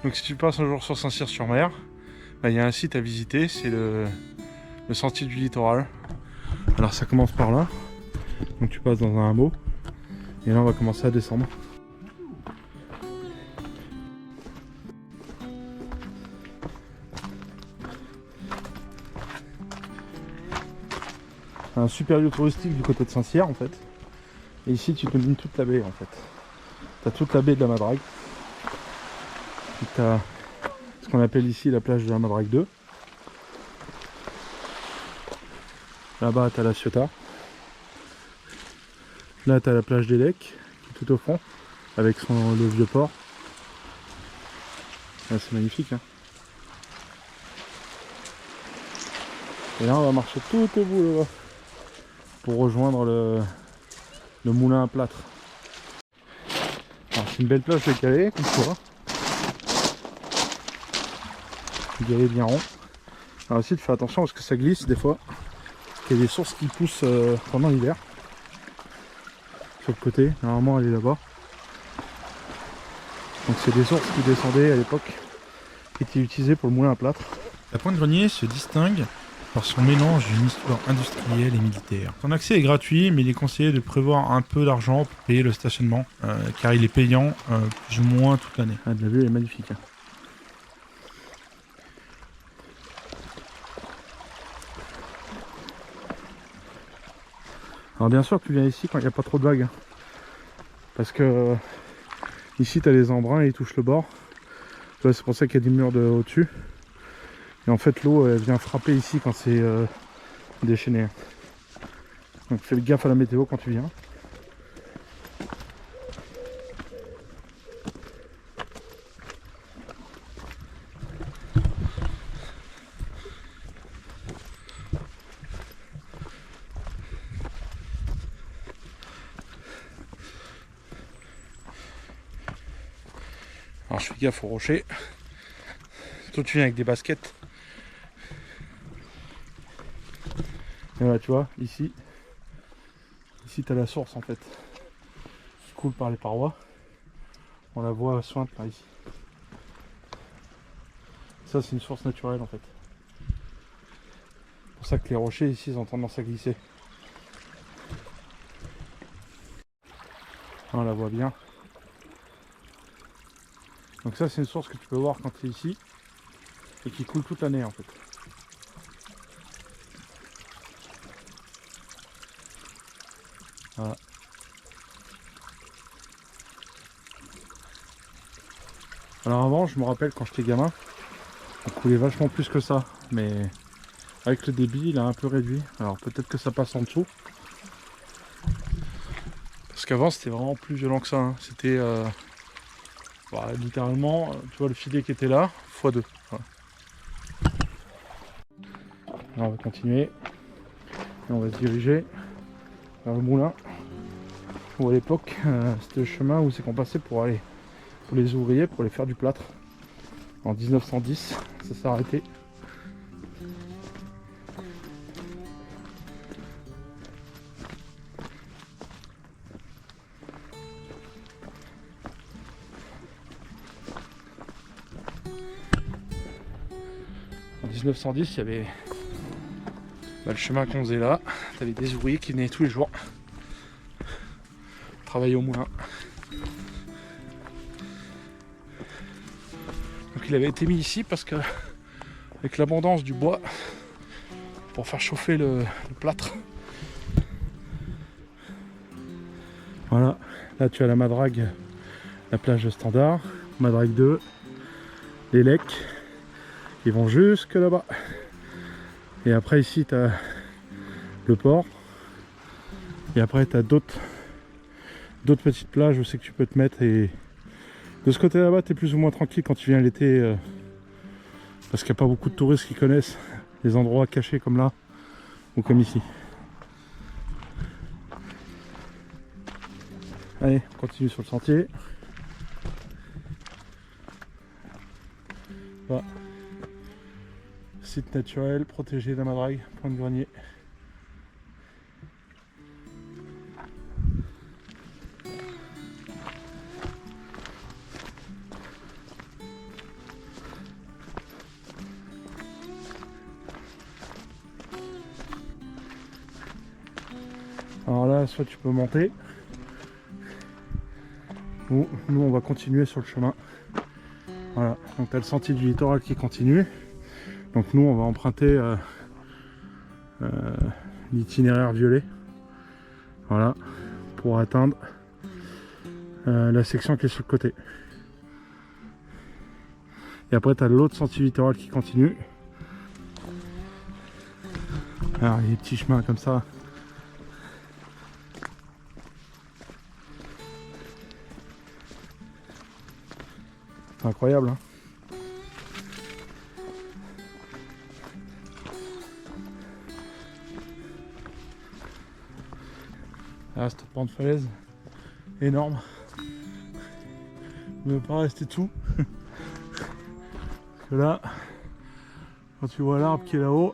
Donc si tu passes un jour sur Saint-Cyr-sur-Mer, il y a un site à visiter, c'est le sentier du littoral. Alors ça commence par là, donc tu passes dans un hameau, et là on va commencer à descendre. Un super lieu touristique du côté de Saint-Cyr en fait. Et ici tu domines toute la baie en fait. Tu as toute la baie de la Madrague. Tu as ce qu'on appelle ici la plage de la Madrague 2. Là-bas tu as la Ciotat. Là tu as la plage des Lecs, qui est tout au fond, avec le vieux port. Là, c'est magnifique. Hein. Et là on va marcher tout au bout là-bas pour rejoindre le moulin à plâtre. C'est une belle plage de Calais, comme tu vois. Calais bien rond. Alors aussi, tu fais attention parce que ça glisse des fois. Il y a des sources qui poussent pendant l'hiver. Sur le côté, normalement elle est là-bas. Donc c'est des sources qui descendaient à l'époque, qui étaient utilisées pour le moulin à plâtre. La Pointe-Grenier se distingue par son mélange d'une histoire industrielle et militaire. Son accès est gratuit, mais il est conseillé de prévoir un peu d'argent pour payer le stationnement, car il est payant plus ou moins toute l'année. Ah, la vue elle est magnifique. Hein. Alors bien sûr tu viens ici quand il n'y a pas trop de vagues. Hein. Parce que ici tu as les embruns et ils touchent le bord. C'est pour ça qu'il y a des murs au-dessus. Et en fait l'eau elle vient frapper ici quand c'est déchaîné. Donc fais gaffe à la météo quand tu viens. Alors je fais gaffe aux rochers. Toi tu viens avec des baskets. Et voilà tu vois, ici tu as la source en fait. Qui coule par les parois. On la voit sointe par ici. Ça c'est une source naturelle en fait. C'est pour ça que les rochers ici ils ont tendance à glisser. On la voit bien. Donc ça c'est une source que tu peux voir quand tu es ici et qui coule toute l'année en fait. Voilà. Alors avant je me rappelle quand j'étais gamin, on coulait vachement plus que ça, mais avec le débit il a un peu réduit. Alors peut-être que ça passe en dessous. Parce qu'avant c'était vraiment plus violent que ça. Hein. C'était littéralement, tu vois le filet qui était là, x2. Voilà. Alors on va continuer. Et on va se diriger vers le moulin. Où à l'époque, c'était le chemin où c'est qu'on passait pour aller pour les ouvriers, pour aller faire du plâtre. En 1910, ça s'est arrêté. En 1910, il y avait le chemin qu'on faisait là. Tu avais des ouvriers qui venaient tous les jours travailler au moulin. Donc il avait été mis ici parce que avec l'abondance du bois pour faire chauffer le plâtre. Voilà, là tu as la Madrague, la plage standard, Madrague 2, les Lecs qui vont jusque là-bas. Et après ici tu as le port. Et après tu as d'autres petites plages où c'est que tu peux te mettre. Et de ce côté là-bas tu es plus ou moins tranquille quand tu viens l'été. Parce qu'il n'y a pas beaucoup de touristes qui connaissent les endroits cachés comme là. Ou comme ici. Allez, on continue sur le sentier. Voilà. Site naturel, protégé d'Amadrague, point de grenier. Alors là, soit tu peux monter, ou nous on va continuer sur le chemin. Voilà, donc tu as le sentier du littoral qui continue. Donc nous on va emprunter l'itinéraire violet. Voilà, pour atteindre la section qui est sur le côté. Et après tu as l'autre sentier littoral qui continue. Alors il y a des petits chemins comme ça. C'est incroyable, hein. Ah, cette pente falaise énorme. Ne pas rester dessous. Parce que là, quand tu vois l'arbre qui est là-haut,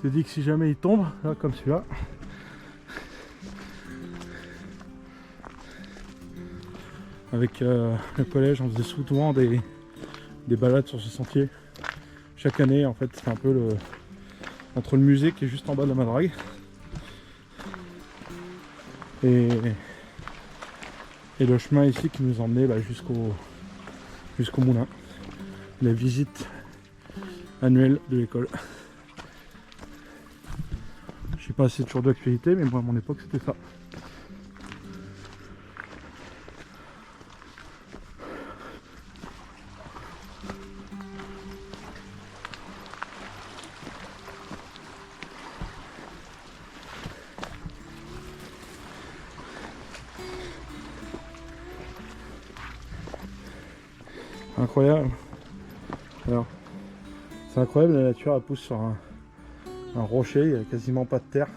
tu te dis que si jamais il tombe, là comme celui-là, avec le collège, on faisait souvent des balades sur ce sentier. Chaque année, en fait, c'est un peu entre le musée qui est juste en bas de la Madrague et le chemin ici qui nous emmenait jusqu'au moulin. La visite annuelle de l'école. Je sais pas si c'est toujours d'actualité, mais moi à mon époque c'était ça. Incroyable. Alors, c'est incroyable, la nature elle pousse sur un rocher, il n'y a quasiment pas de terre.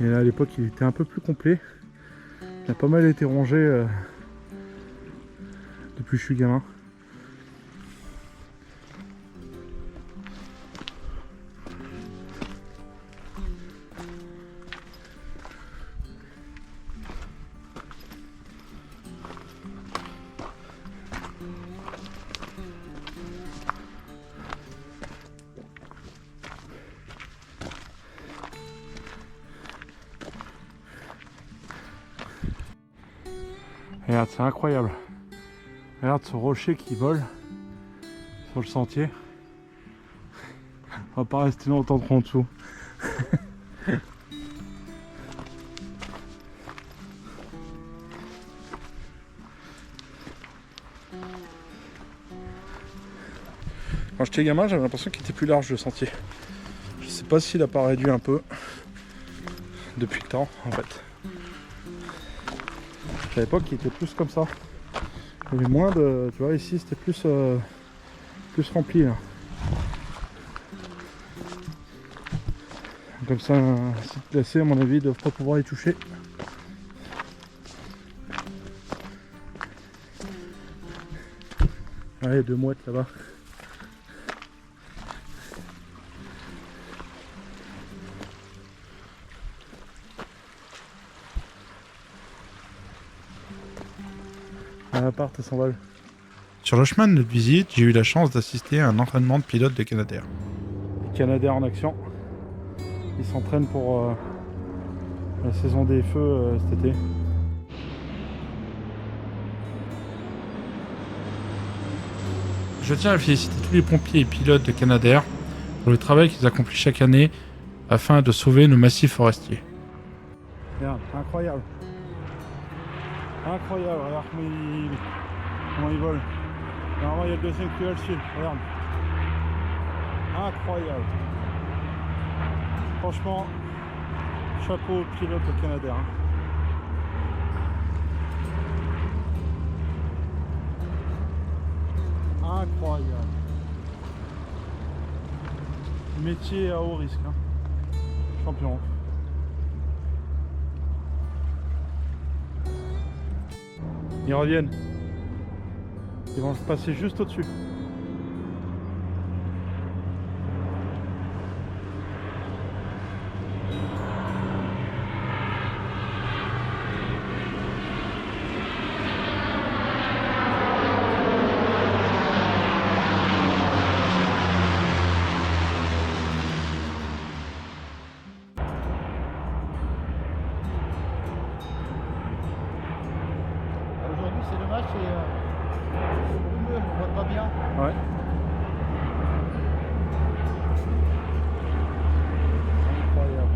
Et là à l'époque il était un peu plus complet. Il a pas mal été rongé depuis que je suis gamin. Regarde, c'est incroyable. Regarde ce rocher qui vole sur le sentier. On va pas rester longtemps trop en dessous. Quand j'étais gamin, j'avais l'impression qu'il était plus large le sentier. Je sais pas s'il a pas réduit un peu depuis le temps en fait. À l'époque il était plus comme ça. Il y avait moins de. Tu vois ici c'était plus rempli là. Comme ça un site classé à mon avis ils doivent pas pouvoir y toucher. Ah, il y a 2 mouettes là-bas. Part, elles s'envolent. Sur le chemin de notre visite, j'ai eu la chance d'assister à un entraînement de pilote de Canadair. Les Canadair en action. Ils s'entraînent pour la saison des feux cet été. Je tiens à féliciter tous les pompiers et pilotes de Canadair pour le travail qu'ils accomplissent chaque année afin de sauver nos massifs forestiers. Regarde, incroyable. Incroyable, regarde comment il vole. Normalement il y a le deuxième qui va le suivre, regarde. Incroyable. Franchement, chapeau au pilote au Canadair. Incroyable. Métier à haut risque. Hein. Champion. Ils reviennent. Ils vont se passer juste au-dessus. Aujourd'hui, c'est dommage, c'est brumeux, on voit pas bien. Ouais. Incroyable.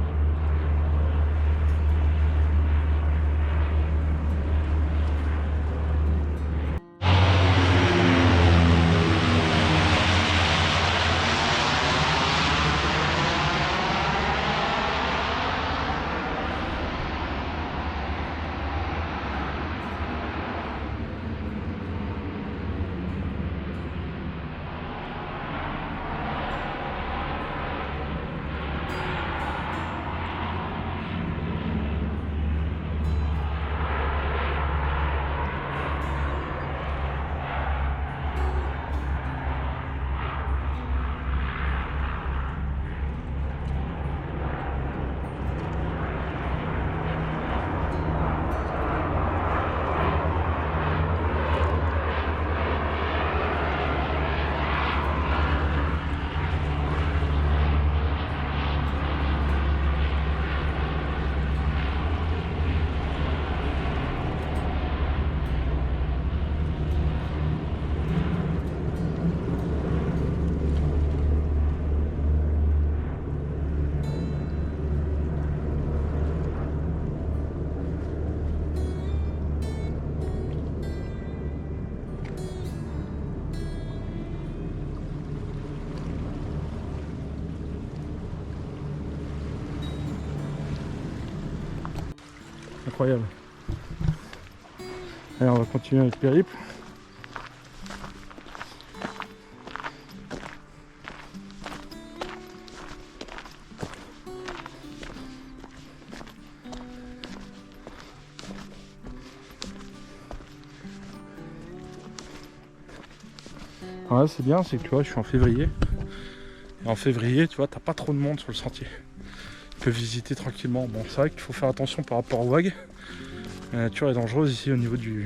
Incroyable. Allez, on va continuer notre périple. Ouais, c'est bien, c'est que tu vois, je suis en février. Et en février, tu vois, t'as pas trop de monde sur le sentier. Tu peux visiter tranquillement. Bon, c'est vrai qu'il faut faire attention par rapport aux vagues. La nature est dangereuse ici au niveau de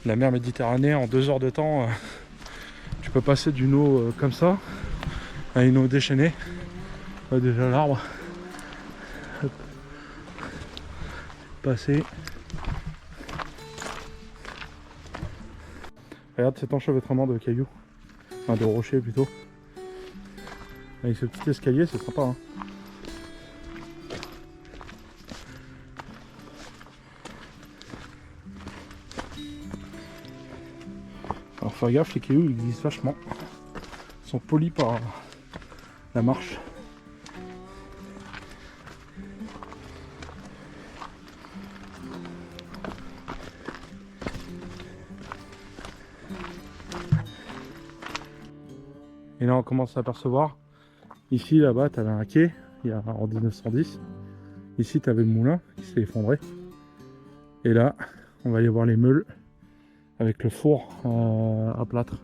la mer Méditerranée. En 2 heures de temps, tu peux passer d'une eau comme ça à une eau déchaînée. Déjà l'arbre. Hop. Passer. Regarde cet enchevêtrement de cailloux. Enfin de rochers plutôt. Avec ce petit escalier, c'est sympa. Hein. Alors faire gaffe, les cailloux ils glissent vachement. Ils sont polis par la marche. Et là on commence à apercevoir. Ici là-bas tu avais un quai, en 1910. Ici tu avais le moulin qui s'est effondré. Et là on va aller voir les meules avec le four à plâtre.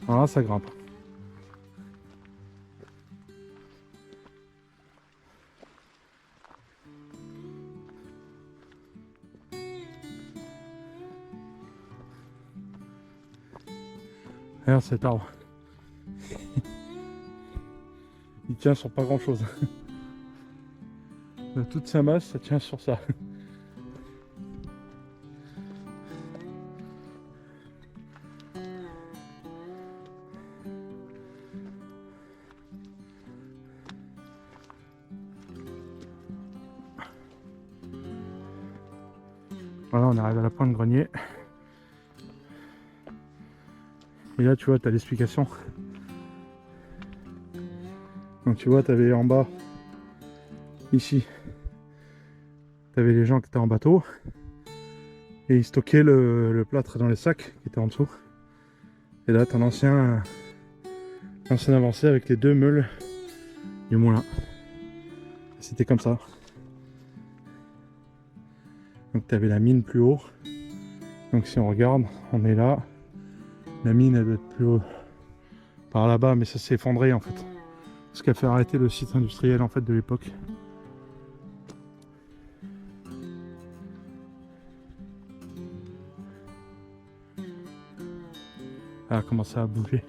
Voilà, ça grimpe. Regarde cet arbre. Il tient sur pas grand chose. Toute sa masse, ça tient sur ça. Voilà, on arrive à la pointe grenier. Et là, tu vois, tu as l'explication. Donc tu vois, tu avais en bas, ici, tu avais les gens qui étaient en bateau et ils stockaient le plâtre dans les sacs qui étaient en dessous. Et là, tu as l'ancien avancé avec les deux meules du moulin. C'était comme ça. Donc tu avais la mine plus haut. Donc si on regarde, on est là. La mine elle doit être plus haut par là-bas, mais ça s'est effondré en fait. Ce qui a fait arrêter le site industriel en fait de l'époque. Elle a commencé à bouger.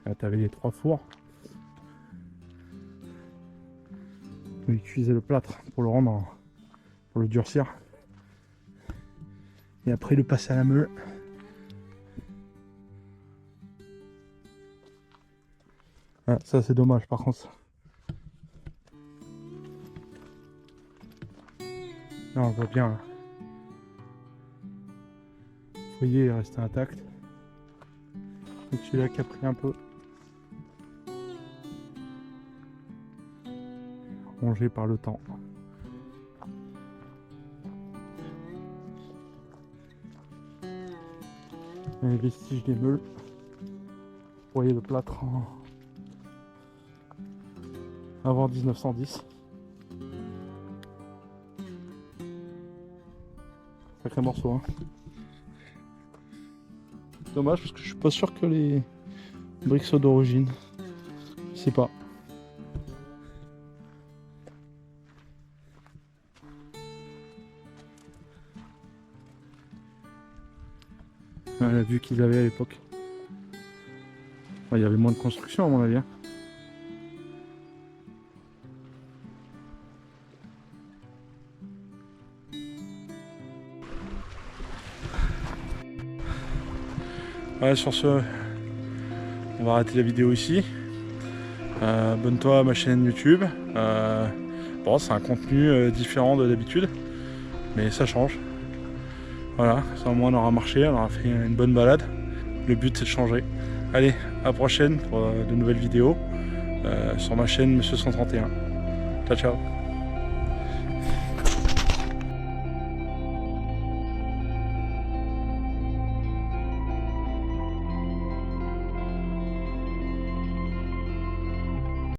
Là, t'avais les 3 fours. Où ils cuisaient le plâtre pour le rendre, pour le durcir. Et après le passer à la meule. Ah, ça c'est dommage par contre. Là on voit bien. Là. Le foyer est resté intact. Donc celui-là qui a pris un peu. Rongé par le temps. Les vestiges des meules. Vous voyez le plâtre avant 1910. Sacré morceau. Hein. Dommage parce que je suis pas sûr que les briques soient d'origine. Je sais pas. La vue qu'ils avaient à l'époque. Il y avait moins de construction à mon avis. Hein. Ouais, sur ce, on va arrêter la vidéo ici. Abonne-toi à ma chaîne YouTube. Bon, c'est un contenu différent de d'habitude, mais ça change. Voilà, ça au moins on aura marché, on aura fait une bonne balade. Le but c'est de changer. Allez, à la prochaine pour de nouvelles vidéos sur ma chaîne Monsieur 131. Ciao ciao.